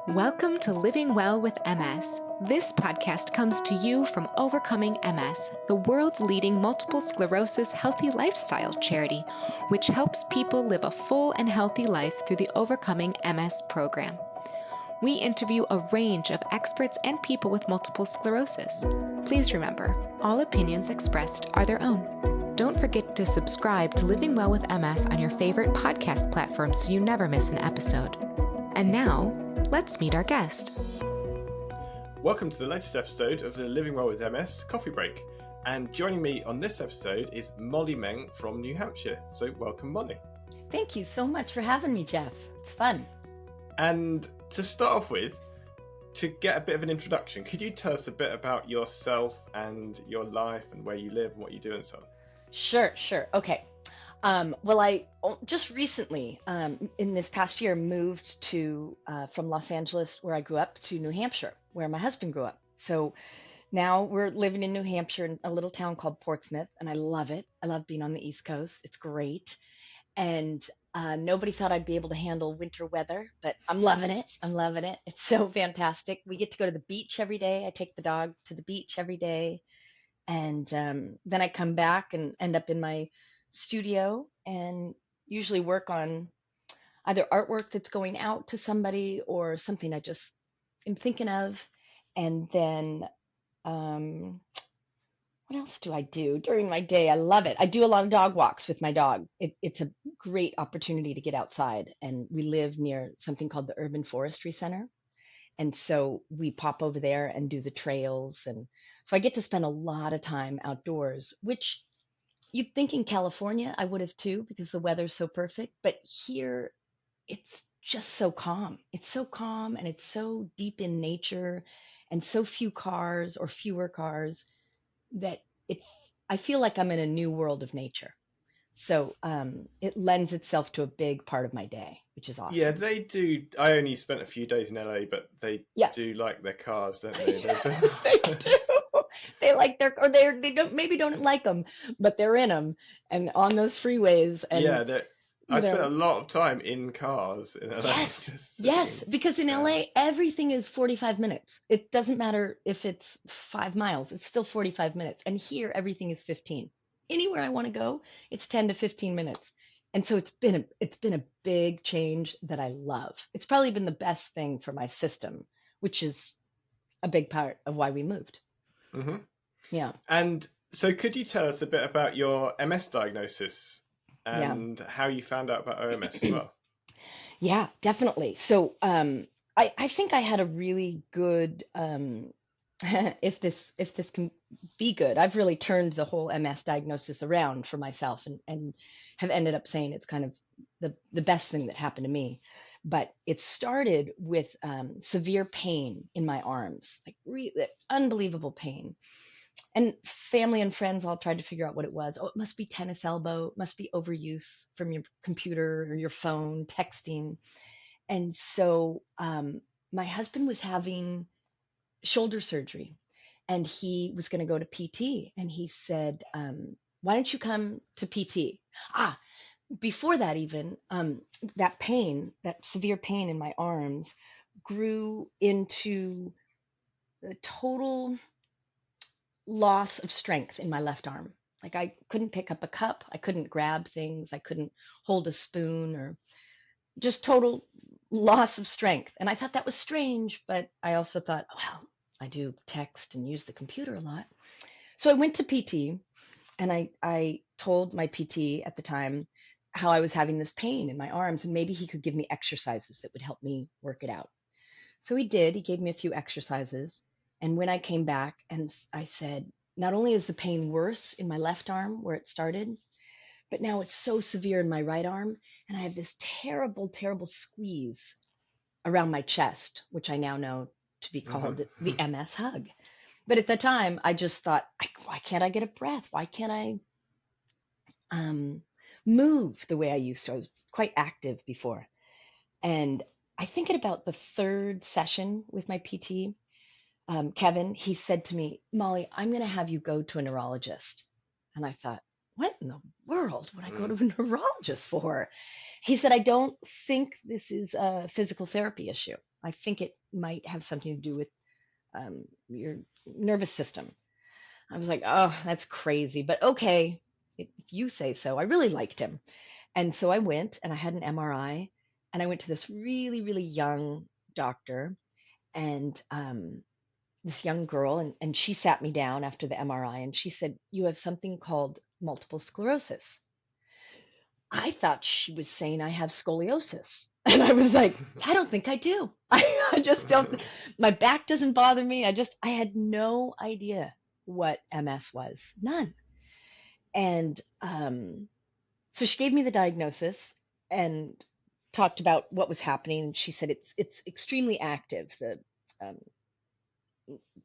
Welcome to Living Well with MS. This podcast comes to you from Overcoming MS, the world's leading multiple sclerosis healthy lifestyle charity, which helps people live a full and healthy life through the Overcoming MS program. We interview a range of experts and people with multiple sclerosis. Please remember, all opinions expressed are their own. Don't forget to subscribe to Living Well with MS on your favorite podcast platform so you never miss an episode. And now, let's meet our guest. Welcome to the latest episode of the Living Well with MS Coffee Break. And joining me on this episode is Molly Meng from New Hampshire. So welcome, Molly. Thank you so much for having me, Geoff. It's fun. And to start off with, to get a bit of an introduction, could you tell us a bit about yourself and your life and where you live and what you do and so on? Sure. Okay. I just recently, in this past year, moved from Los Angeles, where I grew up, to New Hampshire, where my husband grew up. So now we're living in New Hampshire in a little town called Portsmouth, and I love it. I love being on the East Coast. It's great. And nobody thought I'd be able to handle winter weather, but I'm loving it. It's so fantastic. We get to go to the beach every day. I take the dog to the beach every day. And then I come back and end up in my studio and usually work on either artwork that's going out to somebody or something I just am thinking of. And then what else do I do during my day? I love it. I do a lot of dog walks with my dog. It's a great opportunity to get outside. And we live near something called the Urban Forestry Center. And so we pop over there and do the trails. And so I get to spend a lot of time outdoors, which you'd think in California I would have too, because the weather's so perfect. But here, it's just so calm. It's so calm and it's so deep in nature and so few cars or fewer cars that I feel like I'm in a new world of nature. So it lends itself to a big part of my day, which is awesome. Yeah, they do. I only spent a few days in LA, but they do like their cars, don't they? Yes, they do. They like they don't like them, but they're in them and on those freeways. And yeah, I spent a lot of time in cars in LA. Yes, because in LA everything is 45 minutes. It doesn't matter if it's 5 miles; it's still 45 minutes. And here everything is 15. Anywhere I want to go, it's 10 to 15 minutes. And so it's been a big change that I love. It's probably been the best thing for my system, which is a big part of why we moved. Mm-hmm. Yeah. And so could you tell us a bit about your MS diagnosis and how you found out about OMS as well? Yeah, definitely. So I think I had a really good, if this can be good, I've really turned the whole MS diagnosis around for myself and have ended up saying it's kind of the best thing that happened to me. But it started with severe pain in my arms, like unbelievable pain. And family and friends all tried to figure out what it was. Oh, it must be tennis elbow. It must be overuse from your computer or your phone, texting. And so my husband was having shoulder surgery and he was going to go to PT. And he said, why don't you come to PT? Before that even, that severe pain in my arms grew into a total loss of strength in my left arm. Like I couldn't pick up a cup, I couldn't grab things, I couldn't hold a spoon, or just total loss of strength. And I thought that was strange, but I also thought, well, I do text and use the computer a lot. So I went to PT and I told my PT at the time how I was having this pain in my arms and maybe he could give me exercises that would help me work it out. So he did. He gave me a few exercises. And when I came back and I said, not only is the pain worse in my left arm where it started, but now it's so severe in my right arm. And I have this terrible, terrible squeeze around my chest, which I now know to be called the MS hug. But at the time, I just thought, why can't I get a breath? Why can't I move the way I used to? I was quite active before. And I think at about the third session with my PT, Kevin, he said to me, Molly, I'm going to have you go to a neurologist. And I thought, what in the world would I go to a neurologist for? He said, I don't think this is a physical therapy issue. I think it might have something to do with your nervous system. I was like, oh, that's crazy, but okay, if you say so. I really liked him. And so I went and I had an MRI, and I went to this really, really young doctor, and this young girl, and she sat me down after the MRI, and she said, you have something called multiple sclerosis. I thought she was saying I have scoliosis. And I was like, I don't think I do. I just don't, my back doesn't bother me. I had no idea what MS was, none. And so she gave me the diagnosis and talked about what was happening. She said it's extremely active. Um,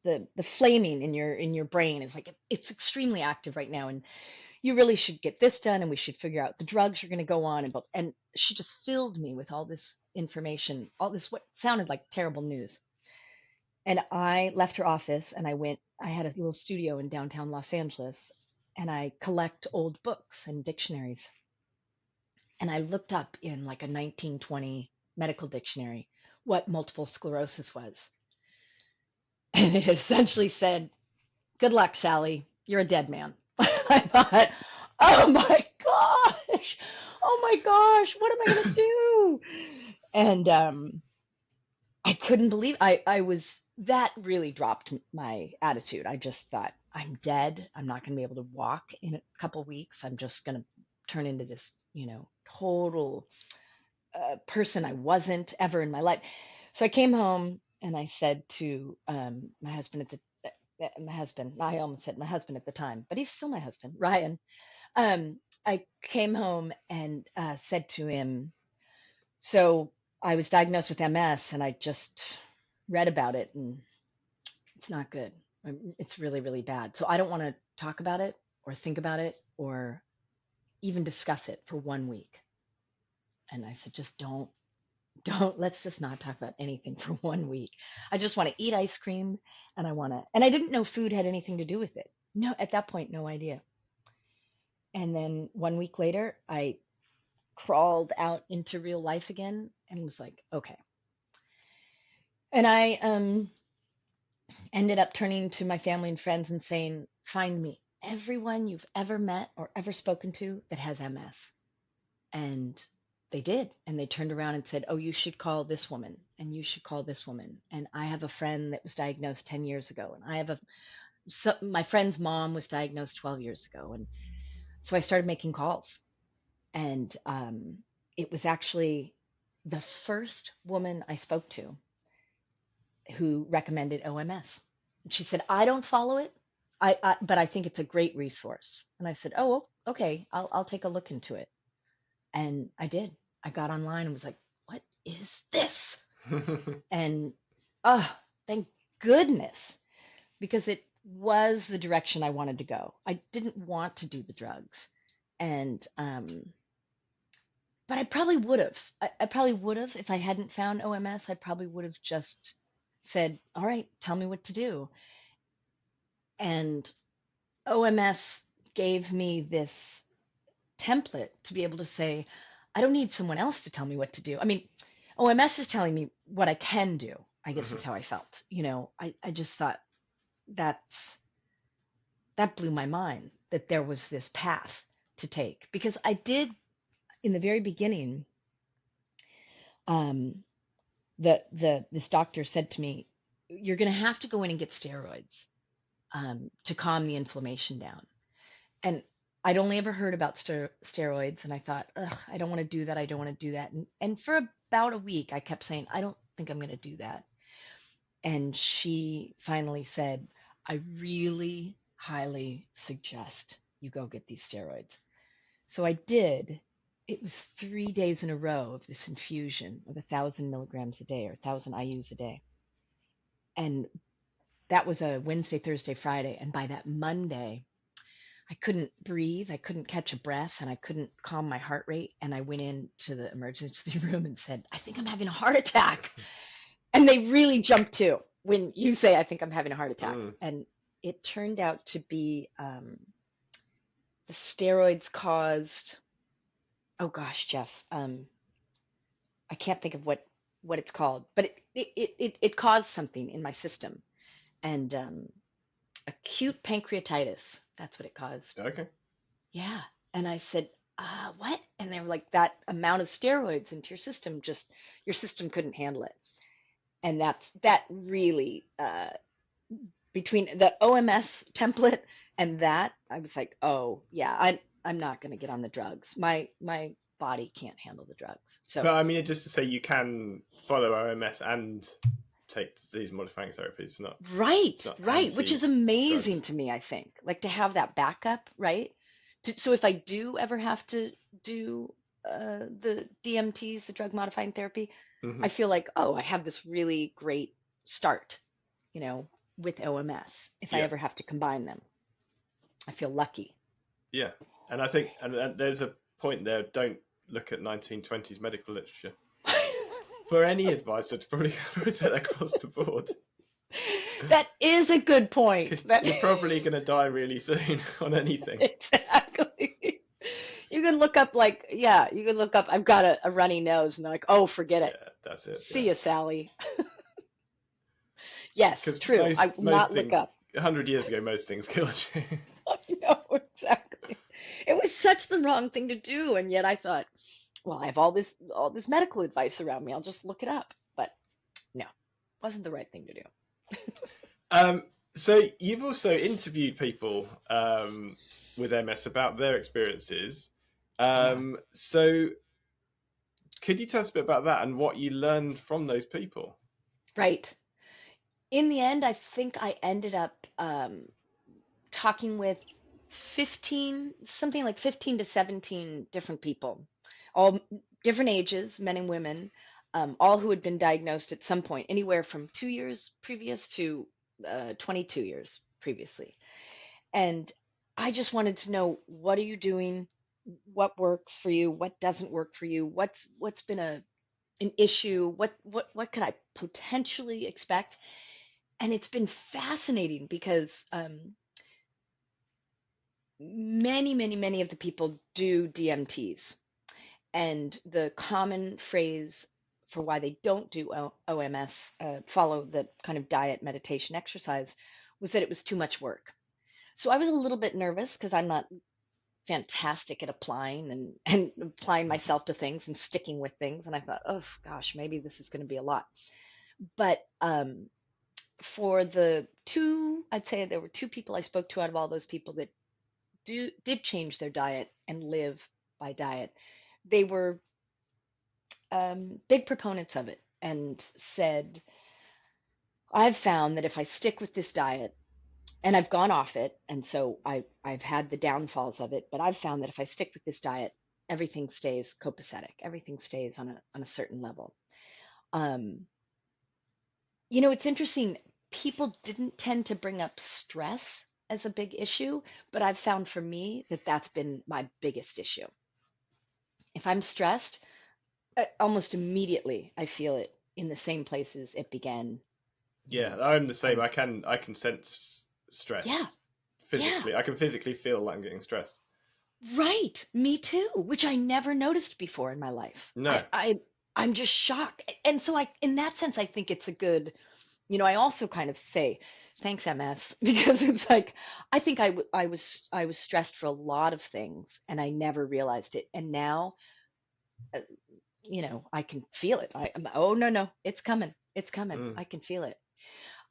the flaming in your brain is like it's extremely active right now, and you really should get this done, and we should figure out the drugs you're going to go on, and she just filled me with all this information, all this what sounded like terrible news. And I left her office and I had a little studio in downtown Los Angeles, and I collect old books and dictionaries. And I looked up in like a 1920 medical dictionary what multiple sclerosis was. And it essentially said, good luck, Sally. You're a dead man. I thought, oh my gosh, what am I going to do? And I couldn't believe that really dropped my attitude. I just thought, I'm dead. I'm not going to be able to walk in a couple weeks. I'm just going to turn into this, total person I wasn't ever in my life. So I came home and I said to my husband I almost said my husband at the time, but he's still my husband, Ryan. I came home and said to him, so I was diagnosed with MS and I just read about it and it's not good. It's really, really bad. So I don't want to talk about it or think about it or even discuss it for 1 week. And I said, just don't, let's just not talk about anything for 1 week. I just want to eat ice cream and and I didn't know food had anything to do with it. No, at that point, no idea. And then 1 week later, I crawled out into real life again and was like, okay. And I ended up turning to my family and friends and saying, find me everyone you've ever met or ever spoken to that has MS. And they did. And they turned around and said, oh, you should call this woman and you should call this woman. And I have a friend that was diagnosed 10 years ago. And my friend's mom was diagnosed 12 years ago. And so I started making calls. And it was actually the first woman I spoke to who recommended OMS. And she said, I don't follow it, but I think it's a great resource. And I said, oh, okay, I'll take a look into it. And I did. I got online and was like, what is this? And thank goodness, because it was the direction I wanted to go. I didn't want to do the drugs. And but I probably would have. I probably would have if I hadn't found OMS. I probably would have just said, all right, tell me what to do. And OMS gave me this template to be able to say, I don't need someone else to tell me what to do. I mean, OMS is telling me what I can do, I guess is how I felt. I just thought that blew my mind that there was this path to take, because I did in the very beginning, this doctor said to me, you're going to have to go in and get steroids to calm the inflammation down. And I'd only ever heard about steroids, and I thought, ugh, I don't want to do that. I don't want to do that. And for about a week, I kept saying, I don't think I'm going to do that. And she finally said, I really highly suggest you go get these steroids. So I did. It was 3 days in a row of this infusion of 1,000 milligrams a day or 1,000 IUs a day. And that was a Wednesday, Thursday, Friday. And by that Monday, I couldn't breathe. I couldn't catch a breath, and I couldn't calm my heart rate. And I went into the emergency room and said, I think I'm having a heart attack. And they really jumped to when you say, I think I'm having a heart attack. And it turned out to be the steroids caused, oh gosh, Geoff, I can't think of what it's called, but it caused something in my system, and acute pancreatitis. That's what it caused. Okay. Yeah. And I said, what? And they were like, that amount of steroids into your system, just your system couldn't handle it. And that really, between the OMS template and that, I was like, oh yeah, I'm not going to get on the drugs. My body can't handle the drugs. So But I mean, just to say you can follow OMS and take disease modifying therapy. It's not right, which is anti-drugs. amazing to me, I think. Like to have that backup, right? So if I do ever have to do the DMTs, the drug modifying therapy, Hmm. I feel like, oh, I have this really great start, you know, with OMS if I Yeah, ever have to combine them. I feel lucky. yeah. And I think, and there's a point there. Don't look at 1920s medical literature for any advice. I'd probably put that across the board That is a good point. because you're probably going to die really soon on anything. Exactly. You can look up like, yeah, you can look up, I've got a runny nose, and they're like, oh, forget it. Yeah, that's it. See Yeah, ya, Sally. Yes, because true. I will most not look things up. 100 years ago, most things killed you. No, exactly. It was such the wrong thing to do, and yet I thought, well, I have all this medical advice around me. I'll just look it up. But no, wasn't the right thing to do. Um, so you've also interviewed people with MS about their experiences. Yeah, So could you tell us a bit about that and what you learned from those people? right. In the end, I think I ended up talking with 15, something like 15 to 17 different people, all different ages, men and women, all who had been diagnosed at some point, anywhere from 2 years previous to 22 years previously. And I just wanted to know, what are you doing? What works for you? What doesn't work for you? What's been an issue? What could I potentially expect? And it's been fascinating because many of the people do DMTs. And the common phrase for why they don't do OMS, follow the kind of diet, meditation, exercise, was that it was too much work. So I was a little bit nervous because I'm not fantastic at applying and applying myself to things and sticking with things. And I thought, oh gosh, maybe this is going to be a lot. But for the two, I'd say there were two people I spoke to out of all those people that did change their diet and live by diet. They were big proponents of it and said, I've found that if I stick with this diet, and I've gone off it, and so I've had the downfalls of it, but I've found that if I stick with this diet, everything stays copacetic, everything stays on a certain level. Um, it's interesting. People didn't tend to bring up stress as a big issue, but I've found for me that that's been my biggest issue. If I'm stressed, almost immediately I feel it in the same places it began, Yeah, I'm the same. kind of. I can sense Yeah, stress yeah, physically. I can physically feel that I'm getting stressed. right. Me too, which I never noticed before in my life. No. I'm just shocked. And so in that sense, I think it's a good, I also kind of say, thanks MS, because it's like, I think I was stressed for a lot of things and I never realized it. And now, uh, I can feel it. Oh no, it's coming. It's coming. Mm. I can feel it.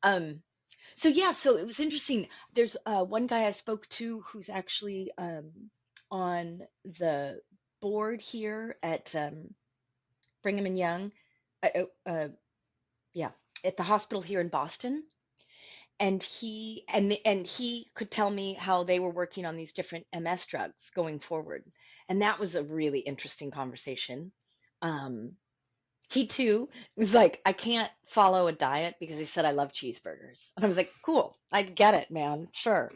Um, so yeah, so it was interesting. There's one guy I spoke to who's actually on the board here at Brigham and Young, uh, yeah, at the hospital here in Boston. And he could tell me how they were working on these different MS drugs going forward, and that was a really interesting conversation. Um, he too was like, I can't follow a diet because he said I love cheeseburgers. And I was like, cool, I get it, man. Sure.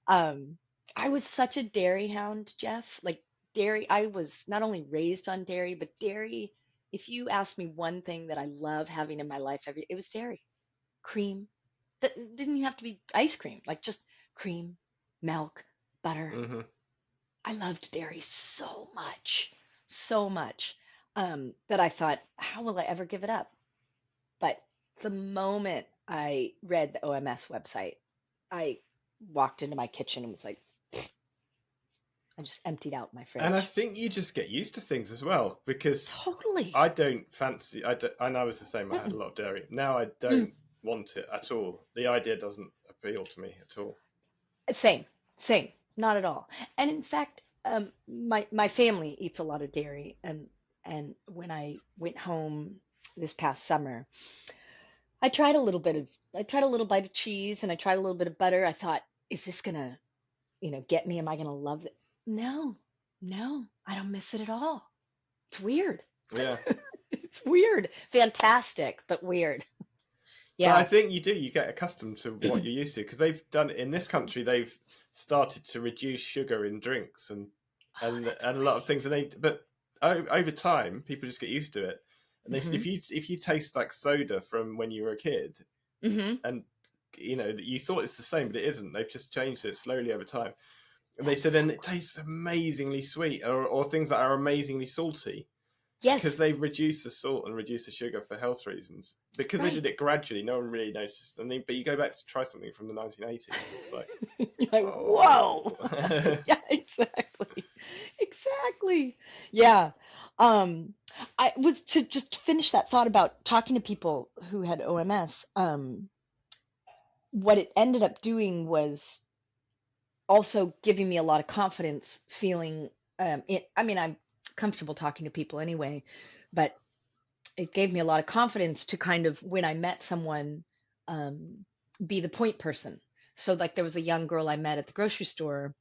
Um, I was such a dairy hound, Geoff. Like dairy, I was not only raised on dairy, but dairy, if you ask me one thing that I love having in my life, it was dairy. Cream. Didn't even have to be ice cream, like just cream, milk, butter. Hmm. I loved dairy so much, that I thought, how will I ever give it up? But the moment I read the OMS website, I walked into my kitchen and was like, I just emptied out my And I fridge. think you just get used to things as well, because Totally. I don't fancy. And I was the same. I had a Mm-mm. lot of dairy. Now I Mm. don't want it at all. The idea doesn't appeal to me at all. Same, same, not at all. And in fact, my family eats a lot of dairy, and when I went home this past summer, I tried a little bite of cheese and I tried a little bit of butter. I thought, is this gonna, get me? Am I gonna love it? No, no, I don't miss it at all. It's weird. Yeah. It's weird. Fantastic, but weird. But I Yeah. think you do. You get accustomed to what you're used to, because they've done in this country. They've started to reduce sugar in drinks Oh, that's and a lot of things. And but over time, people just get used to it. And they said great. if you taste like soda from when you were a kid, Mm-hmm. and that you thought it's the same, but it isn't. They've just changed it slowly over time. And they That's said, so and it cool. tastes amazingly sweet, or things that are amazingly salty, because Yes, they've reduced the salt and reduced the sugar for health reasons. Because they did right. it gradually, no one really noticed. But you go back to try something from the 1980s, it's like, You're like, whoa. whoa. Yeah, exactly. Exactly. Yeah. Um, I was to just finish that thought about talking to people who had OMS. What it ended up doing was also giving me a lot of confidence, feeling I mean, I'm comfortable talking to people anyway, but it gave me a lot of confidence to kind of, when I met someone, um, be the point person. So, like, there was a young girl I met at the grocery store,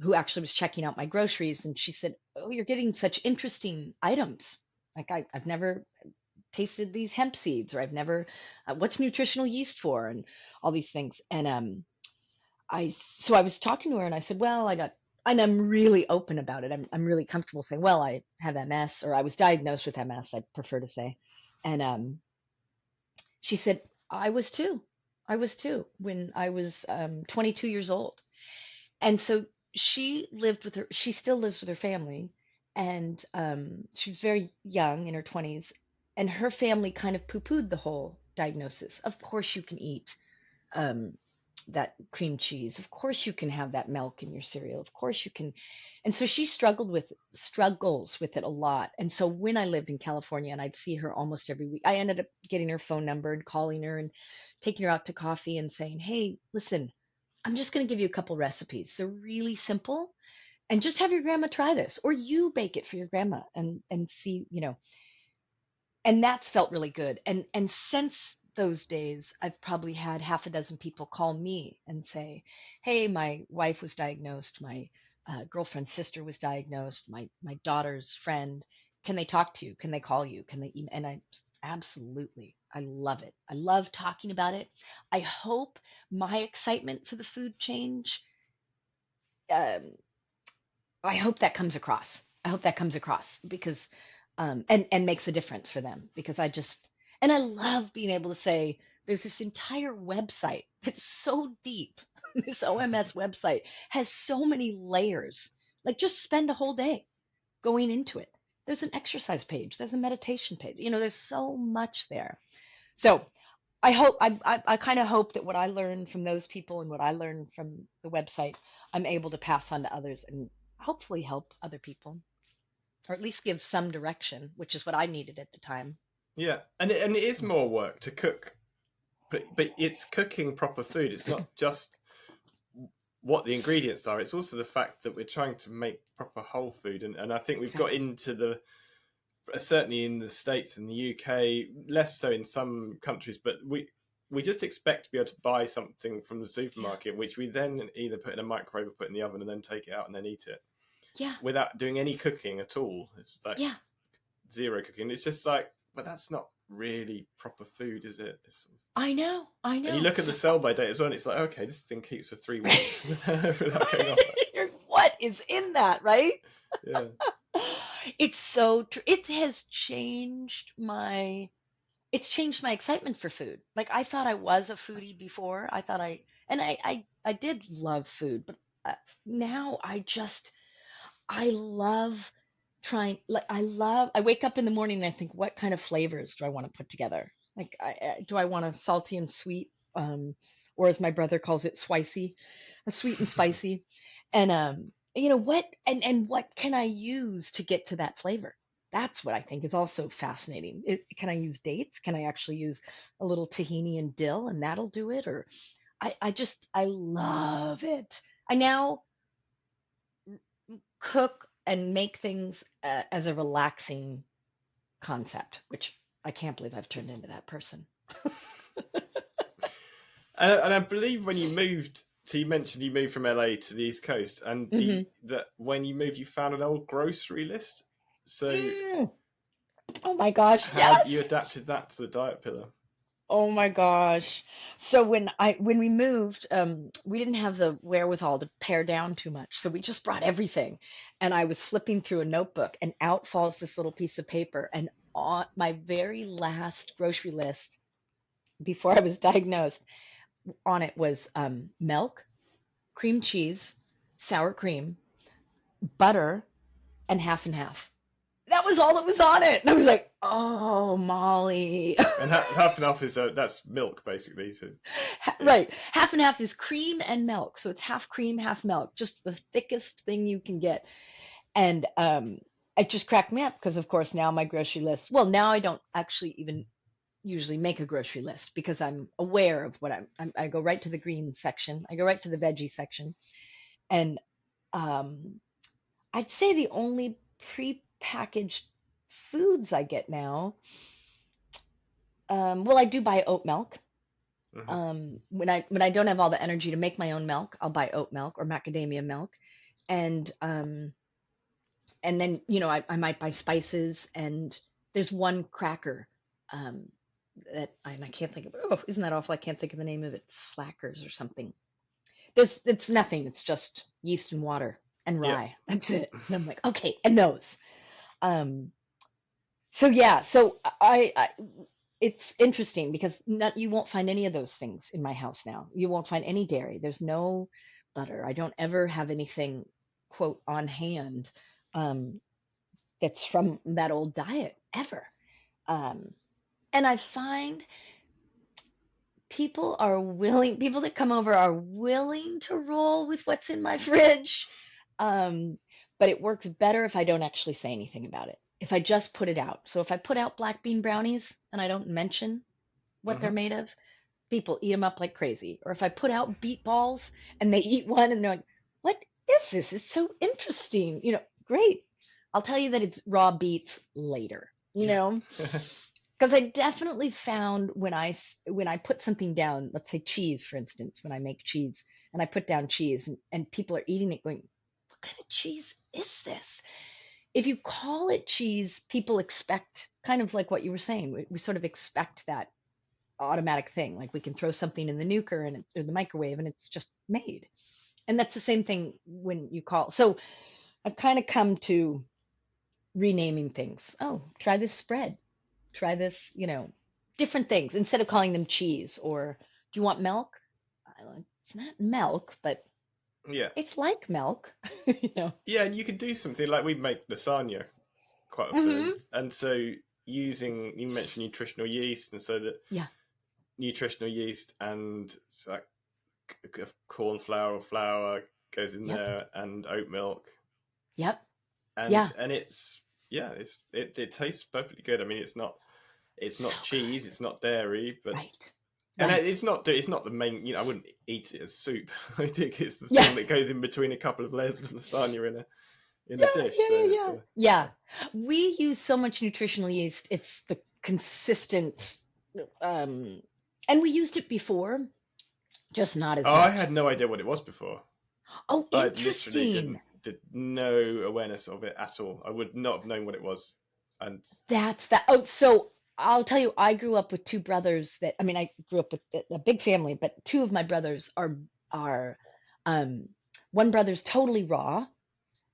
who actually was checking out my groceries, and she said, "Oh, you're getting such interesting items. Like, I've never tasted these hemp seeds, or I've never, what's nutritional yeast for, and all these things." And so I was talking to her, and I said, "Well, and I'm really open about it. I'm really comfortable saying, well, I have MS, or I was diagnosed with MS, I prefer to say." And she said, "I was too. I was too when I was 22 years old." And so she still lives with her family, and she was very young in her 20s, and her family kind of poo-pooed the whole diagnosis. Of course you can eat um, that cream cheese. Of course you can have that milk in your cereal. Of course you can. And so she struggles with it a lot. And so when I lived in California and I'd see her almost every week, I ended up getting her phone number and calling her and taking her out to coffee and saying, "Hey, listen, I'm just going to give you a couple recipes. They're really simple, and just have your grandma try this, or you bake it for your grandma and see, and that's felt really good. And since those days, I've probably had half a dozen people call me and say, "Hey, my wife was diagnosed. My girlfriend's sister was diagnosed. My daughter's friend. Can they talk to you? Can they call you? Can they email?" And I absolutely, I love it. I love talking about it. I hope my excitement for the food change. Um, I hope that comes across. I hope that comes across because and makes a difference for them, because I love being able to say there's this entire website that's so deep. This OMS website has so many layers. Like, just spend a whole day going into it. There's an exercise page, there's a meditation page. There's so much there. So I kind of hope that what I learned from those people and what I learned from the website, I'm able to pass on to others and hopefully help other people, or at least give some direction, which is what I needed at the time. Yeah, and it is more work to cook, but it's cooking proper food. It's not just what the ingredients are. It's also the fact that we're trying to make proper whole food, and I think we've got Exactly. into the certainly in the States and the UK, less so in some countries, but we just expect to be able to buy something from the Yeah. supermarket, which we then either put in a microwave or put in the oven and then take it out and then eat it Yeah. without doing any cooking at all. It's like Yeah. zero cooking. It's just like, but that's not really proper food, is it? I know. I And you know. look at the sell by date as well, and it's like, okay, this thing keeps for 3 weeks without going off it. What is in that, right? Yeah. It's so true. It's changed my excitement for food. Like, I thought I was a foodie before. I thought I did love food, but now I just I love I wake up in the morning and I think, what kind of flavors do I want to put together? Like, do I want a salty and sweet, or as my brother calls it, spicy, a sweet and spicy, and what can I use to get to that flavor? That's what I think is also fascinating. Can I use dates? Can I actually use a little tahini and dill, and that'll do it? Or I love it. I now cook and make things as a relaxing concept, which I can't believe I've turned into that person. And I believe when you moved, so you mentioned you moved from LA to the East Coast, and that when you moved, you found an old grocery list. So, oh my gosh, how yes! you adapted that to the diet pillar? Oh my gosh. So when we moved, we didn't have the wherewithal to pare down too much. So we just brought everything. And I was flipping through a notebook and out falls this little piece of paper. And on my very last grocery list before I was diagnosed, on it was milk, cream cheese, sour cream, butter, and half. That was all that was on it. And I was like, oh, Molly. And half and half is that's milk, basically. So, yeah. Right. Half and half is cream and milk. So it's half cream, half milk, just the thickest thing you can get. And it just cracked me up because, of course, now my grocery list, well, now I don't actually even usually make a grocery list because I'm aware of what I go right to the green section. I go right to the veggie section. And I'd say the only pre-packaged foods I get now, well, I do buy oat milk. When I don't have all the energy to make my own milk, I'll buy oat milk or macadamia milk, and then I might buy spices. And there's one cracker that I can't think of. Oh, isn't that awful? I can't think of the name of it. Flackers or something. It's nothing. It's just yeast and water and rye. Yeah. That's it. And I'm like, okay, and those. So yeah, so I it's interesting because you won't find any of those things in my house now. You won't find any dairy. There's no butter. I don't ever have anything, quote, on hand that's from that old diet ever. And I find people that come over are willing to roll with what's in my fridge. But it works better if I don't actually say anything about it. If I just put it out. So if I put out black bean brownies and I don't mention what they're made of, people eat them up like crazy. Or if I put out beet balls and they eat one and they're like, what is this? It's so interesting. Great. I'll tell you that it's raw beets later, Because I definitely found when I put something down, let's say cheese, for instance, when I make cheese and I put down cheese and people are eating it going, what kind of cheese is this? If you call it cheese, people expect, kind of like what you were saying, we sort of expect that automatic thing. Like we can throw something in the nuker or the microwave and it's just made. And that's the same thing when you call. So I've kind of come to renaming things. Oh, try this spread. Try this, different things instead of calling them cheese. Or do you want milk? It's not milk, but yeah, it's like milk. Yeah, and you can do something like we make lasagna quite often, and so you mentioned nutritional yeast, and so that nutritional yeast and like corn flour or flour goes in there, and oat milk. Yep. And it tastes perfectly good. I mean, it's not cheese, it's not dairy, but and it's not the main. I wouldn't eat it as soup. I think it's the thing that goes in between a couple of layers of lasagna in a dish. Yeah. We use so much nutritional yeast. It's the consistent, and we used it before, just not as much. I had no idea what it was before. Oh, interesting. I literally did no awareness of it at all. I would not have known what it was. And that's that. Oh, so I'll tell you, I grew up with two brothers I grew up with a big family, but two of my brothers are one brother's totally raw,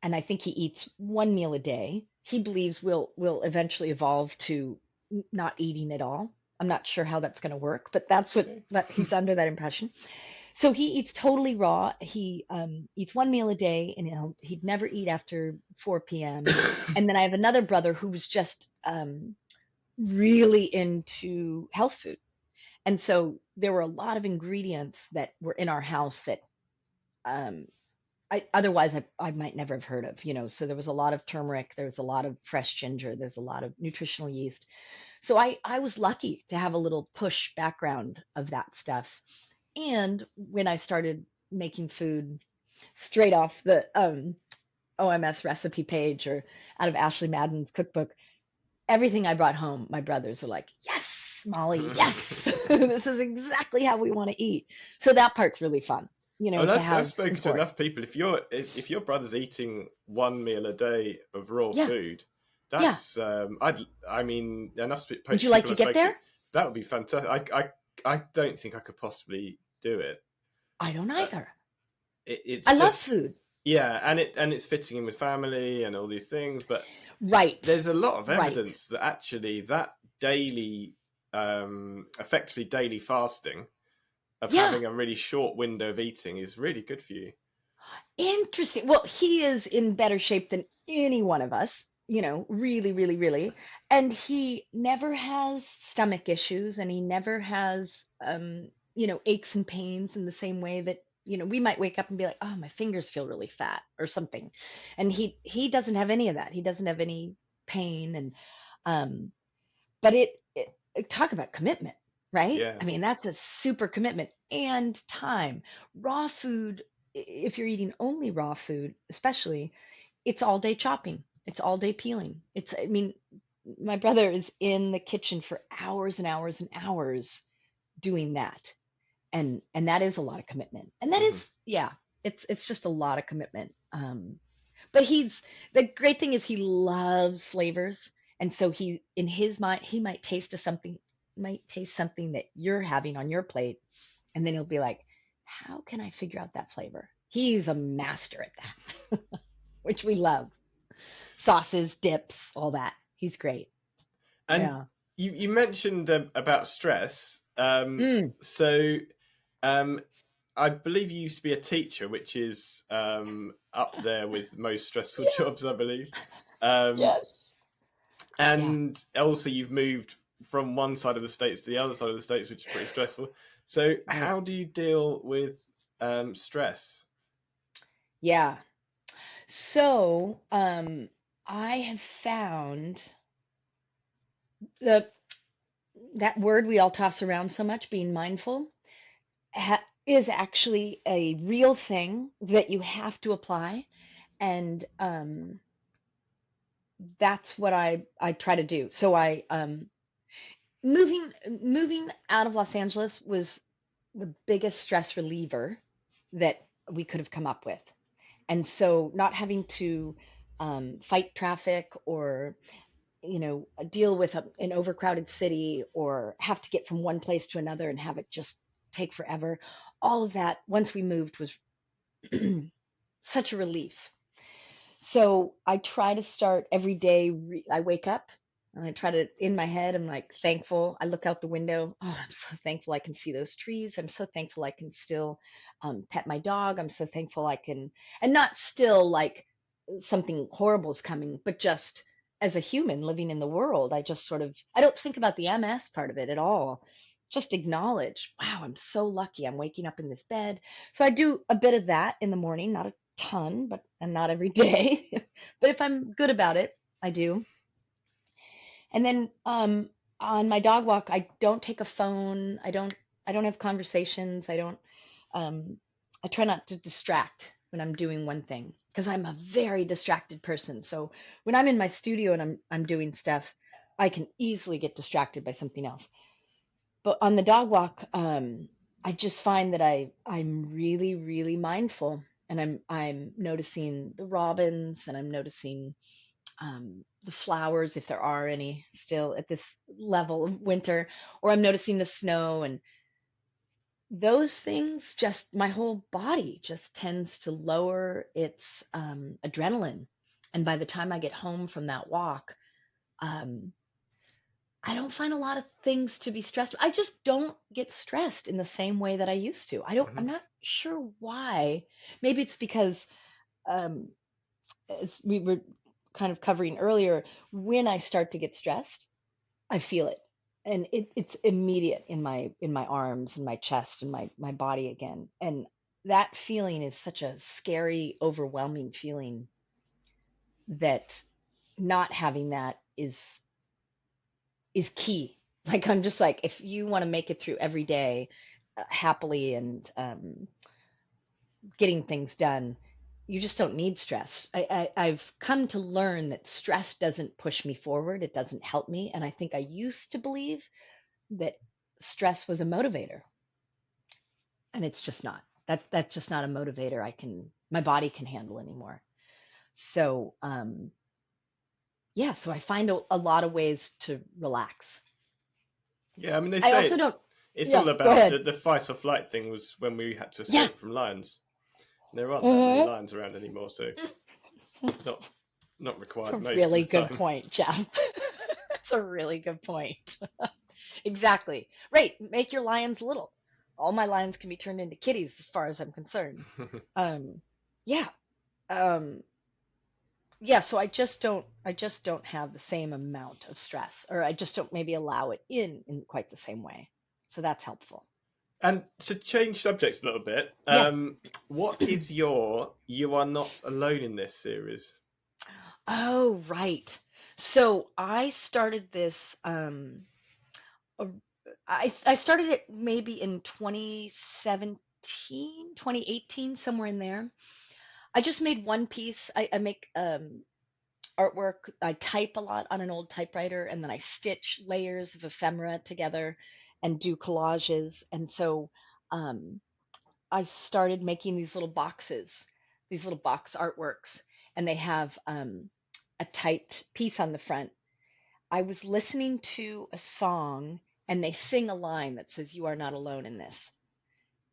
and I think he eats one meal a day. He believes we'll eventually evolve to not eating at all. I'm not sure how that's going to work, but that's what he's under that impression. So he eats totally raw. He eats one meal a day, and he'd never eat after 4 p.m. And then I have another brother who was just really into health food. And so there were a lot of ingredients that were in our house that um, I might never have heard of, you know. So there was a lot of turmeric, there was a lot of fresh ginger, there's a lot of nutritional yeast. So I was lucky to have a little push background of that stuff. And when I started making food straight off the OMS recipe page or out of Ashley Madden's cookbook, everything I brought home, my brothers are like, yes, Molly, yes, this is exactly how we want to eat. So that part's really fun, you know, And to I've have spoken to support. enough people. If your brother's eating one meal a day of raw Yeah, food, yeah. that's I mean, enough Would you like people to I've get spoken to. there? That would be fantastic. I don't think I could possibly do it. I don't Uh, either. it's I love just food. yeah, and it's fitting in with family and all these things. But Right, there's a lot of right. evidence that actually that daily, effectively daily fasting of Yeah, having a really short window of eating is really good for you. interesting. Well, he is in better shape than any one of us, you know, really, really, really. And he never has stomach issues and he never has, you know, aches and pains in the same way that, you know, we might wake up and be like, oh, my fingers feel really fat or something. And he doesn't have any of that. He doesn't have any pain. And, um, but talk about commitment, right? Yeah. I mean, that's a super commitment and time. Raw food, if you're eating only raw food, especially, it's all day chopping, it's all day peeling. I mean, my brother is in the kitchen for hours and hours and hours doing that. And that is a lot of commitment. And that Hmm. is, yeah, it's just a lot of commitment. But the great thing is he loves flavors, and so he in his mind he might taste something that you're having on your plate, and then he'll be like, how can I figure out that flavor? He's a master at that, which we love. Sauces, dips, all that. He's great. And Yeah. you mentioned about stress. Mm. So um, I believe you used to be a teacher, which is up there with most stressful Yeah. jobs, I believe. Um, Yes. Yeah. and also, you've moved from one side of the states to the other side of the states, which is pretty stressful. So, Right. how do you deal with stress? Yeah. So, I have found the that word we all toss around so much, being mindful, is actually a real thing that you have to apply. And that's what I try to do. So I moving out of Los Angeles was the biggest stress reliever that we could have come up with. And so not having to fight traffic or you know deal with an overcrowded city or have to get from one place to another and have it just take forever, all of that once we moved was such a relief. So I try to start every day. I wake up and I try to, in my head, I'm like thankful. I look out the window. Oh, I'm so thankful I can see those trees. I'm so thankful I can still pet my dog. I'm so thankful I can, and not still like something horrible is coming, but just as a human living in the world, I just sort of, I don't think about the MS part of it at all. Just acknowledge, wow, I'm so lucky I'm waking up in this bed. So I do a bit of that in the morning, not a ton, but and not every day. But if I'm good about it, I do. And then on my dog walk, I don't take a phone. I don't have conversations. Um I try not to distract when I'm doing one thing because I'm a very distracted person. So when I'm in my studio and I'm doing stuff, I can easily get distracted by something else. But on the dog walk, I just find that I'm really, really mindful, and I'm noticing the robins, and I'm noticing the flowers if there are any still at this level of winter, or I'm noticing the snow, and those things just my whole body just tends to lower its adrenaline, and by the time I get home from that walk, um, I don't find a lot of things to be stressed. I just don't get stressed in the same way that I used to. I'm Hmm. not sure why. Maybe it's because, um, as we were kind of covering earlier, when I start to get stressed, I feel it. And it's immediate in my arms and my chest and my body again. And that feeling is such a scary, overwhelming feeling that not having that is key. Like I'm just like, if you want to make it through every day happily and getting things done, you just don't need stress. I've come to learn that stress doesn't push me forward. It doesn't help me. And I think I used to believe that stress was a motivator, and it's just not. That's just not a motivator my body can handle anymore. So yeah, so I find a lot of ways to relax. Yeah, I mean, they I say also don't. it's Yeah, all go about ahead. the fight or flight thing was when we had to Yeah. escape from lions. There aren't that many Hmm. lions around anymore, so it's not It's a required most of really the good time. point, Jeff. That's a really good point. Exactly. Right. Make your lions little. All my lions can be turned into kitties as far as I'm concerned. Um, yeah. Um, yeah, so I just don't have the same amount of stress, or I just don't maybe allow it in quite the same way. So that's helpful. And to change subjects a little bit, Yeah. what is your "You Are Not Alone in This" series? Oh, right. So I started this uh, I started it maybe in 2017, 2018, somewhere in there. I just made one piece. I make artwork. I type a lot on an old typewriter, and then I stitch layers of ephemera together and do collages. And so um, I started making these little boxes, these little box artworks, and they have a typed piece on the front. I was listening to a song, and they sing a line that says, "You are not alone in this."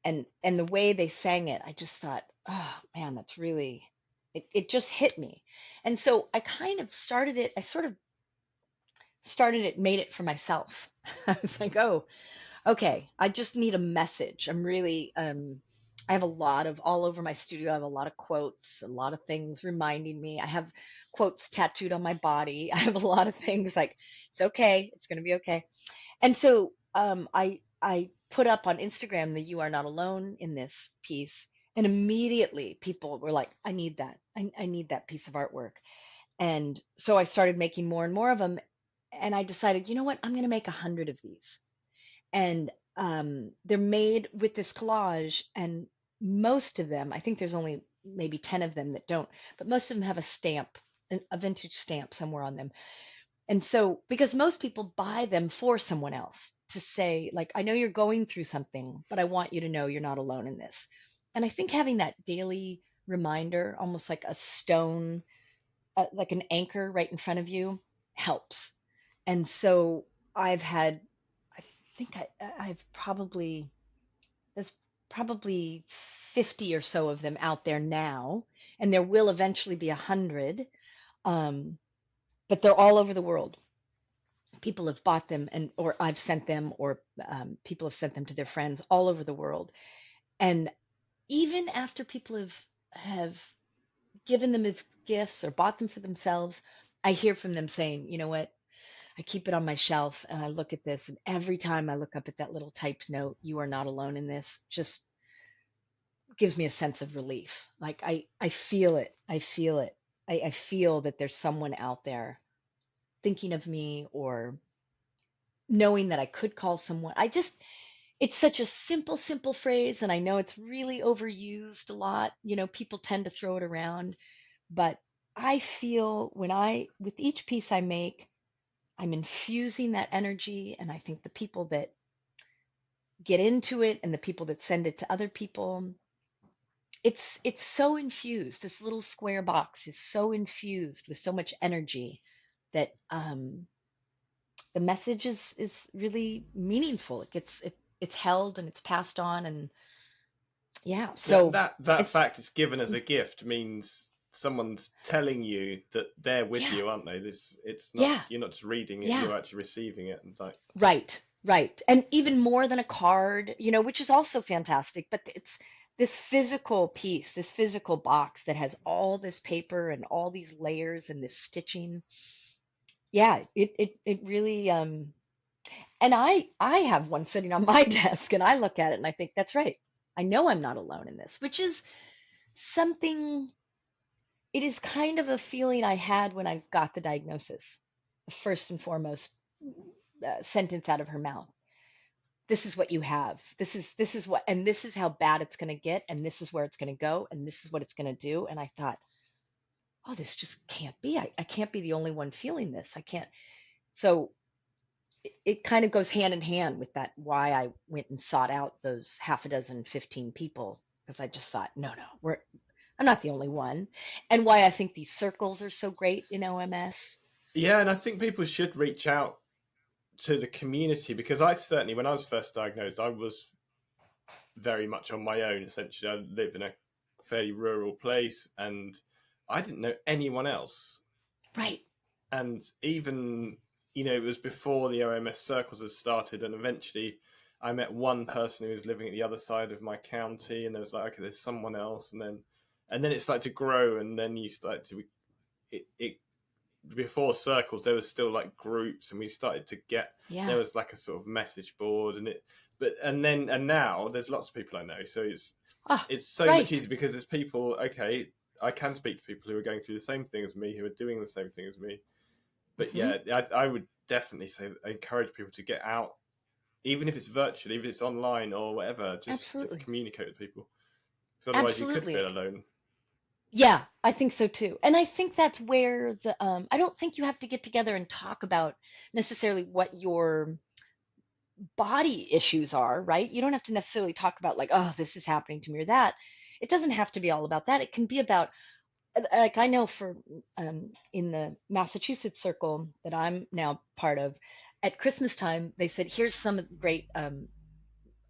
And the way they sang it, I just thought, oh man, that's really it just hit me. And so I kind of started it, I sort of started it, made it for myself. I was like, oh, okay, I just need a message. I'm really I have a lot of all over my studio, I have a lot of quotes, a lot of things reminding me. I have quotes tattooed on my body. I have a lot of things like it's okay, it's gonna be okay. And so I put up on Instagram the "You Are Not Alone in This" piece, and immediately people were like, "I need that. I need that piece of artwork." And so I started making more and more of them, and I decided, you know what, I'm going to make 100 of these, and they're made with this collage, and most of them, I think there's only maybe 10 of them that don't, but most of them have a stamp, a vintage stamp somewhere on them. And so, because most people buy them for someone else to say, like, I know you're going through something, but I want you to know you're not alone in this. And I think having that daily reminder, almost like a stone, like an anchor right in front of you, helps. And so I've had, I think I've probably, there's probably 50 or so of them out there now, and there will eventually be 100. Um, but they're all over the world. People have bought them, and or I've sent them, or people have sent them to their friends all over the world. And even after people have given them as gifts or bought them for themselves, I hear from them saying, you know what, I keep it on my shelf and I look at this, and every time I look up at that little typed note, "You are not alone in this," just gives me a sense of relief. Like I feel it. I feel it. I feel that there's someone out there thinking of me, or knowing that I could call someone. It's such a simple, simple phrase, and I know it's really overused a lot. You know, people tend to throw it around, but I feel with each piece I make, I'm infusing that energy, and I think the people that get into it and the people that send it to other people, it's so infused. This little square box is so infused with so much energy that the message is really meaningful. It's held and it's passed on, and yeah. That So that that it fact is given as a gift means someone's telling you that they're with Yeah. you, aren't they? It's not, Yeah. you're not just reading it, Yeah. you're actually receiving it, and like Right. Right. And even it's more than a card, which is also fantastic, but it's this physical piece, this physical box that has all this paper and all these layers and this stitching. Yeah, it really and I have one sitting on my desk and I look at it and I think that's right. I know I'm not alone in this, which is something, it is kind of a feeling I had when I got the diagnosis. The first and foremost sentence out of her mouth. This is what you have. This is what, and this is how bad it's going to get, and this is where it's going to go, and this is what it's going to do. And I thought, oh, this just can't be. I can't be the only one feeling this. I can't. So it kind of goes hand in hand with that, why I went and sought out those half a dozen, 15 people, because I just thought, no, I'm not the only one. And why I think these circles are so great in OMS. yeah, and I think people should reach out to the community, because I certainly, when I was first diagnosed, I was very much on my own. Essentially, I live in a fairly rural place, and I didn't know anyone else. Right. And even, it was before the OMS circles had started, and eventually I met one person who was living at the other side of my county, and there was like, okay, there's someone else, and then it started to grow, and then you start to it before circles there was still like groups, and we started to get, Yeah. there was like a sort of message board, and now there's lots of people I know, so it's so right. much easier, because there's people, okay, I can speak to people who are going through the same thing as me, who are doing the same thing as me. But Mhm. yeah, I would definitely say, encourage people to get out, even if it's virtual, even if it's online or whatever, just to Absolutely. communicate with people, because otherwise you could Absolutely. feel alone. Yeah, I think so too. And I think that's where I don't think you have to get together and talk about necessarily what your body issues are, right? You don't have to necessarily talk about like, oh, this is happening to me or that. It doesn't have to be all about that. It can be about, like, I know for in the Massachusetts circle that I'm now part of, at Christmas time, they said, here's some great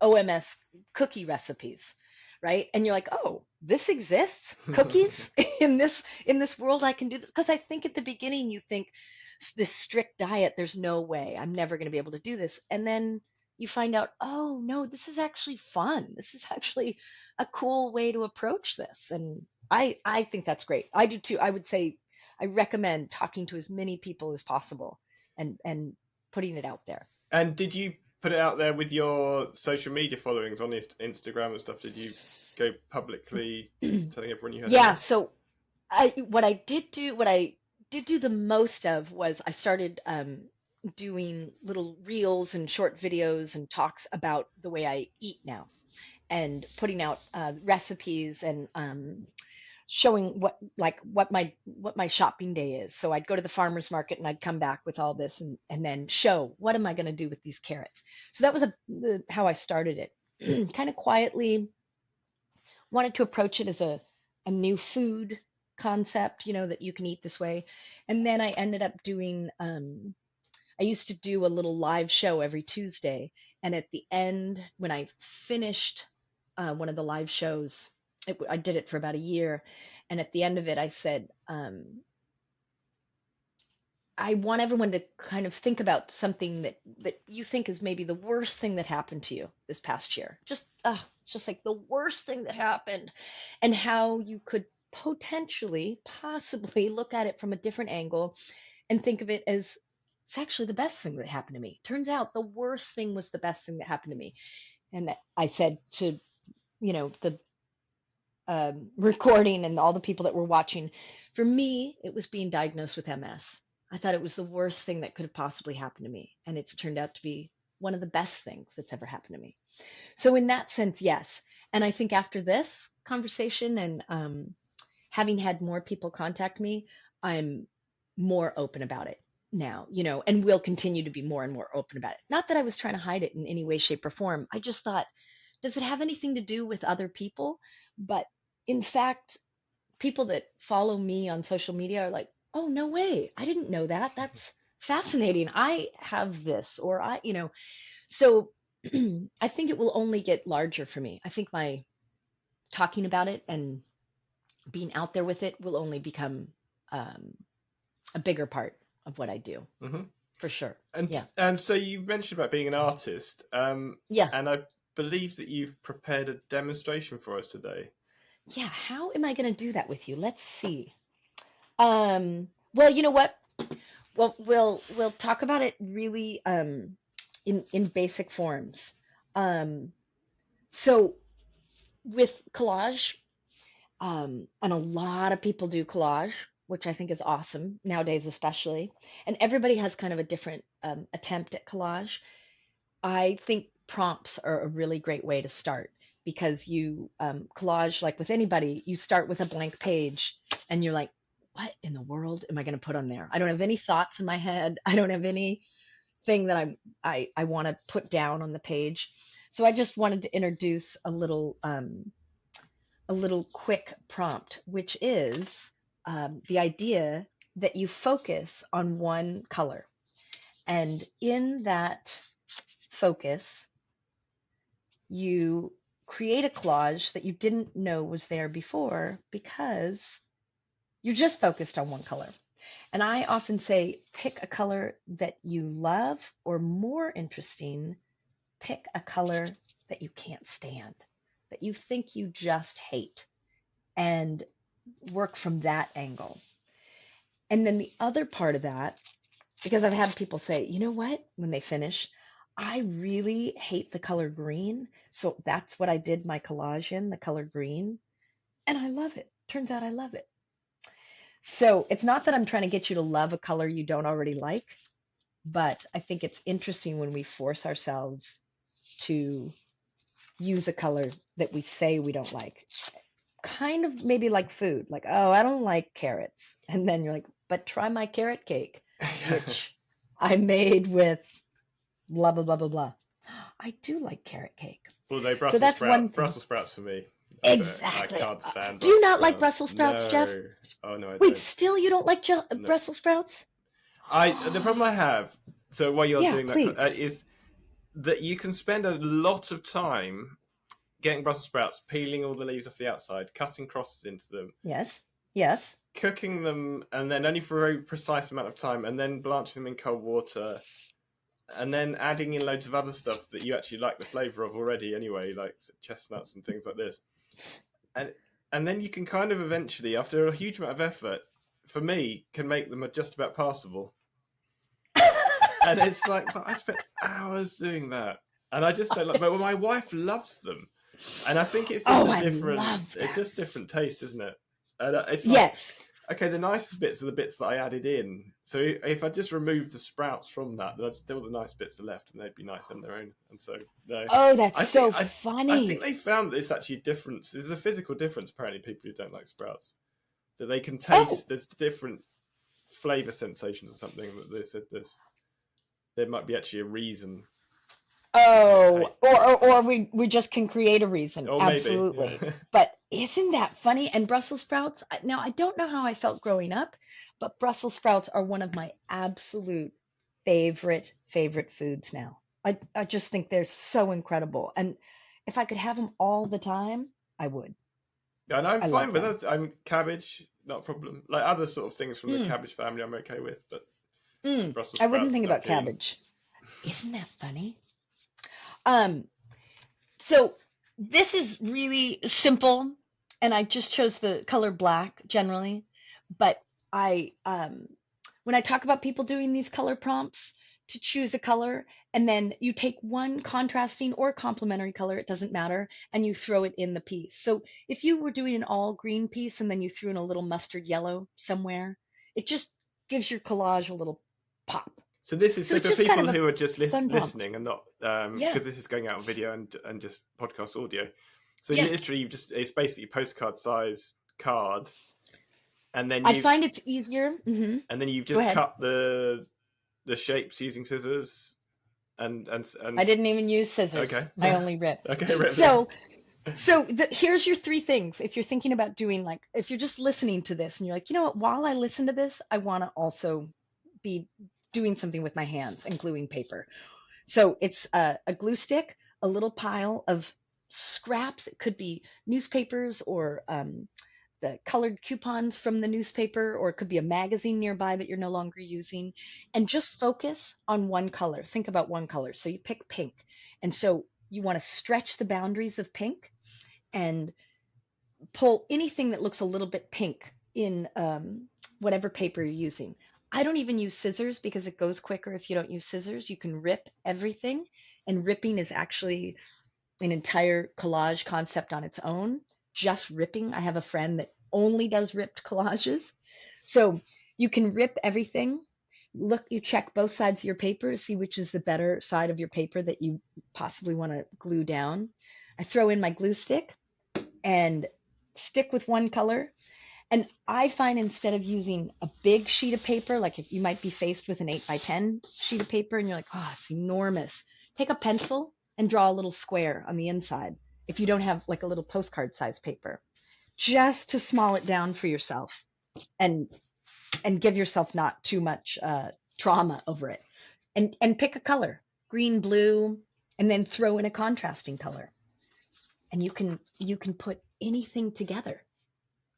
OMS cookie recipes, right? And you're like, oh, this exists, cookies in this world. I can do this, because I think at the beginning you think this strict diet, there's no way I'm never going to be able to do this, and then you find out, oh no, this is actually fun. This is actually a cool way to approach this, and I think that's great. I do too. I would say I recommend talking to as many people as possible and putting it out there. And did you put it out there with your social media followings on Instagram and stuff? Did you go publicly telling everyone you had Yeah, MS? so what I did do the most of was I started doing little reels and short videos and talks about the way I eat now, and putting out recipes, and showing what my shopping day is. So I'd go to the farmer's market and I'd come back with all this, and then show, what am I going to do with these carrots. So that was how I started it, kind of quietly. Wanted to approach it as a new food concept, that you can eat this way. And then I ended up doing, I used to do a little live show every Tuesday. And at the end, when I finished one of the live shows, I did it for about a year. And at the end of it, I said, I want everyone to kind of think about something that you think is maybe the worst thing that happened to you this past year. Just like the worst thing that happened, and how you could potentially, possibly look at it from a different angle and think of it as, it's actually the best thing that happened to me. Turns out the worst thing was the best thing that happened to me. And I said to, the recording and all the people that were watching, for me, it was being diagnosed with MS. I thought it was the worst thing that could have possibly happened to me. And it's turned out to be one of the best things that's ever happened to me. So, in that sense, yes. And I think after this conversation, and having had more people contact me, I'm more open about it now, and will continue to be more and more open about it. Not that I was trying to hide it in any way, shape, or form. I just thought, does it have anything to do with other people? But in fact, people that follow me on social media are like, oh, no way. I didn't know that. That's fascinating. I have this, or so I think it will only get larger for me. I think my talking about it and being out there with it will only become um, a bigger part of what I do, Hmm. for sure. And Yeah. so you mentioned about being an artist, Yeah. and I believe that you've prepared a demonstration for us today. Yeah. How am I going to do that with you? Let's see. Well, you know what? Well, we'll talk about it really in basic forms. Um, so with collage, and a lot of people do collage, which I think is awesome nowadays, especially. And everybody has kind of a different attempt at collage. I think prompts are a really great way to start because you collage, like with anybody, you start with a blank page and you're like, what in the world am I going to put on there? I don't have any thoughts in my head. I don't have anything that I want to put down on the page. So I just wanted to introduce a little quick prompt, which is the idea that you focus on one color. And in that focus, you create a collage that you didn't know was there before because you're just focused on one color. And I often say, pick a color that you love, or more interesting, pick a color that you can't stand, that you think you just hate, and work from that angle. And then the other part of that, because I've had people say, you know what, when they finish, I really hate the color green. So that's what I did my collage in, the color green. And I love it. Turns out I love it. So it's not that I'm trying to get you to love a color you don't already like, but I think it's interesting when we force ourselves to use a color that we say we don't like. Kind of maybe like food, like, oh, I don't like carrots. And then you're like, but try my carrot cake, which I made with blah, blah, blah, blah, blah. I do like carrot cake. Although So that's one thing. Brussels sprouts for me. I Exactly. can't stand Do you Brussels not like sprouts. Brussels sprouts, Geoff? No. Oh no, I Wait, don't. still you don't like No. Brussels sprouts? The problem I have, so while you're Yeah, doing that, please. is that you can spend a lot of time getting Brussels sprouts, peeling all the leaves off the outside, cutting crosses into them, Yes. Yes. cooking them, and then only for a very precise amount of time, and then blanching them in cold water, and then adding in loads of other stuff that you actually like the flavour of already anyway, like chestnuts and things like this. And then you can kind of eventually, after a huge amount of effort, for me, can make them just about passable. And it's like, but I spent hours doing that, and I just don't like. But my wife loves them, and I think it's just Oh, a I different. love that. It's just different taste, isn't it? And it's like, Yes. okay, the nicest bits are the bits that I added in. So if I just removed the sprouts from that, then still the nice bits are left, and they'd be nice on their own. And so, no, Oh, that's I so think I funny. think they found this actually difference. There's a physical difference apparently. People who don't like sprouts, that they can taste. Oh. There's different flavor sensations or something that they said this. There might be actually a reason. Oh, or we just can create a reason. Or Absolutely. maybe. Yeah. But isn't that funny? And Brussels sprouts, now I don't know how I felt growing up, but Brussels sprouts are one of my absolute favorite foods now. I just think they're so incredible. And if I could have them all the time, I would. And I'm I fine love with them. that. I'm cabbage, not a problem. Like other sort of things from the Mm, cabbage family, I'm okay with. But Brussels I wouldn't sprouts, think not about keen. cabbage. Isn't that funny? Um, So this is really simple, and I just chose the color black generally. But I, when I talk about people doing these color prompts to choose a color, and then you take one contrasting or complementary color, it doesn't matter, and you throw it in the piece. So if you were doing an all green piece and then you threw in a little mustard yellow somewhere, it just gives your collage a little pop. So this is So so it's for just kind people of a who are just fun prompt. listening and not Yeah, because this is going out on video and just podcast audio. So yeah. literally, it's basically a postcard size card, and then I find it's easier. you've Go just ahead. cut the shapes using scissors and I didn't even use scissors. okay. I only ripped. Okay, right. So, here's your three things. If you're thinking about doing, like, if you're just listening to this and you're like, you know what, while I listen to this, I want to also be doing something with my hands and gluing paper. So it's a glue stick, a little pile of scraps. It could be newspapers or the colored coupons from the newspaper, or it could be a magazine nearby that you're no longer using, and just focus on one color. Think about one color. So you pick pink. And so you want to stretch the boundaries of pink and pull anything that looks a little bit pink in whatever paper you're using. I don't even use scissors because it goes quicker if you don't use scissors. You can rip everything, and ripping is actually an entire collage concept on its own. Just ripping. I have a friend that only does ripped collages. So you can rip everything. Look, you check both sides of your paper to see which is the better side of your paper that you possibly want to glue down. I throw in my glue stick and stick with one color. And I find instead of using a big sheet of paper, like if you might be faced with an 8x10 sheet of paper and you're like, oh, it's enormous, take a pencil and draw a little square on the inside if you don't have like a little postcard size paper, just to small it down for yourself and give yourself not too much trauma over it. And pick a color, green, blue, and then throw in a contrasting color. And you can put anything together.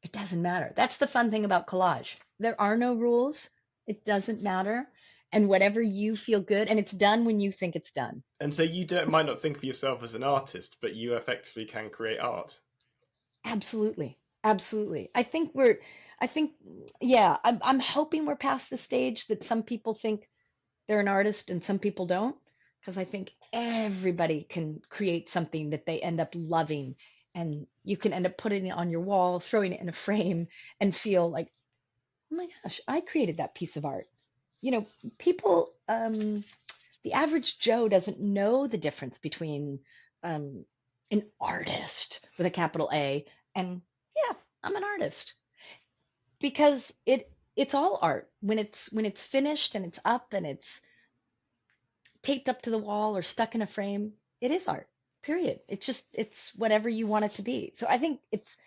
It doesn't matter. That's the fun thing about collage. There are no rules. It doesn't matter. And whatever you feel good, and it's done when you think it's done. And so you might not think of yourself as an artist, but you effectively can create art. Absolutely. Absolutely. Yeah, I'm hoping we're past the stage that some people think they're an artist and some people don't, because I think everybody can create something that they end up loving, and you can end up putting it on your wall, throwing it in a frame, and feel like, oh my gosh, I created that piece of art. You know, people, the average Joe doesn't know the difference between an artist with a capital A and, yeah, I'm an artist, because it's all art when it's finished and it's up and it's taped up to the wall or stuck in a frame. It is art. Period. It's whatever you want it to be. So I think it's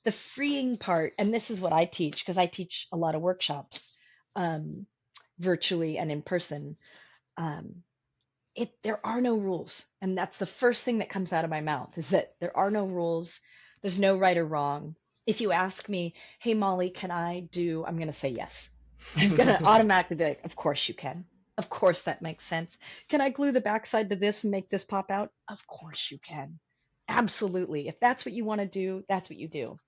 the freeing part, and this is what I teach, because I teach a lot of workshops, virtually and in person. There are no rules, and that's the first thing that comes out of my mouth, is that there are no rules. There's no right or wrong. If you ask me, hey Molly, I'm going to say yes. I'm going to automatically be like, of course you can. Of course that makes sense. Can I glue the backside to this and make this pop out? Of course you can. Absolutely. If that's what you want to do, that's what you do.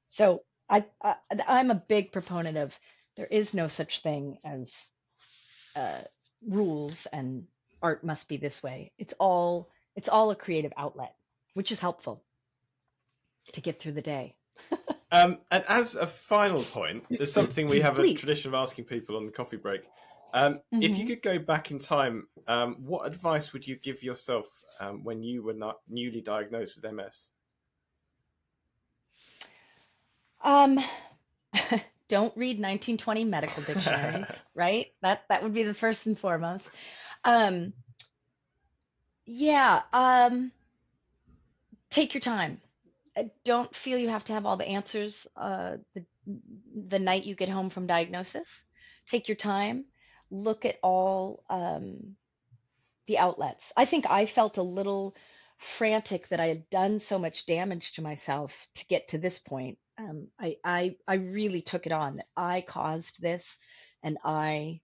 So I'm a big proponent of, there is no such thing as rules and art must be this way. It's all a creative outlet, which is helpful to get through the day. And as a final point, there's something we have a Please. tradition of asking people on the coffee break. If you could go back in time, what advice would you give yourself when you were not newly diagnosed with MS? Don't read 1920 medical dictionaries, right? That would be the first and foremost. Take your time. Don't feel you have to have all the answers the night you get home from diagnosis. Take your time. Look at all the outlets. I think I felt a little frantic that I had done so much damage to myself to get to this point. I really took it on that I caused this, and I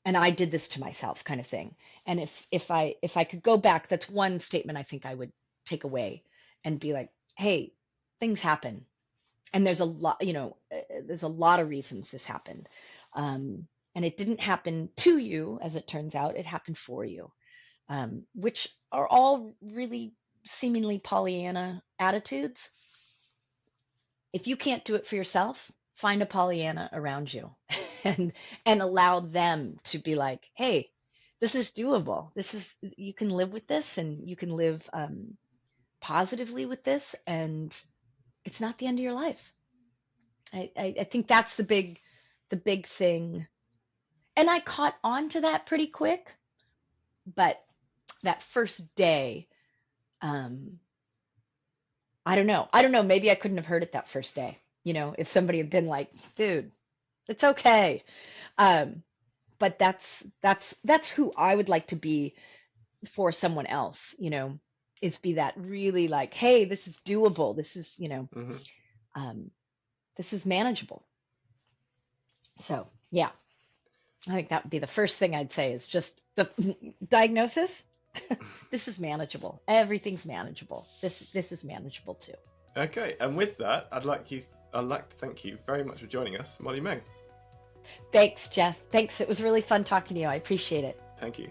did this to myself, kind of thing. And if I could go back, that's one statement I think I would take away and be like, hey, things happen, and there's a lot, there's a lot of reasons this happened. And it didn't happen to you, as it turns out, it happened for you, which are all really seemingly Pollyanna attitudes. If you can't do it for yourself, find a Pollyanna around you and allow them to be like, hey, this is doable. You can live with this, and you can live positively with this, and it's not the end of your life. I think that's the big thing. And I caught on to that pretty quick, but that first day, I don't know. Maybe I couldn't have heard it that first day. If somebody had been like, dude, it's okay. But that's who I would like to be for someone else. is be that really like, hey, this is doable. This is, this is manageable. So yeah, I think that would be the first thing I'd say is just the diagnosis. This is manageable. Everything's manageable. This is manageable too. Okay, and with that, I'd like to thank you very much for joining us, Molly Meng. Thanks, Geoff. Thanks. It was really fun talking to you. I appreciate it. Thank you.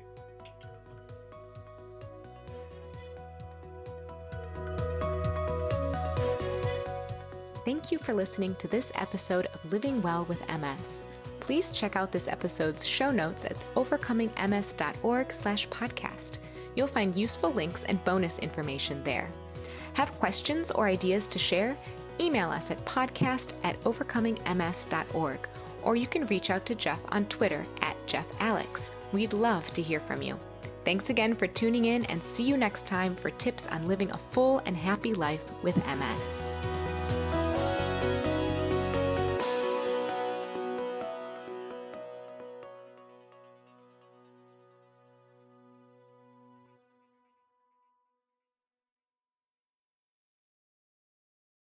Thank you for listening to this episode of Living Well with MS. Please check out this episode's show notes at overcomingms.org/podcast. You'll find useful links and bonus information there. Have questions or ideas to share? Email us at podcast@overcomingms.org, or you can reach out to Geoff on Twitter @JeoffAlex. We'd love to hear from you. Thanks again for tuning in, and see you next time for tips on living a full and happy life with MS.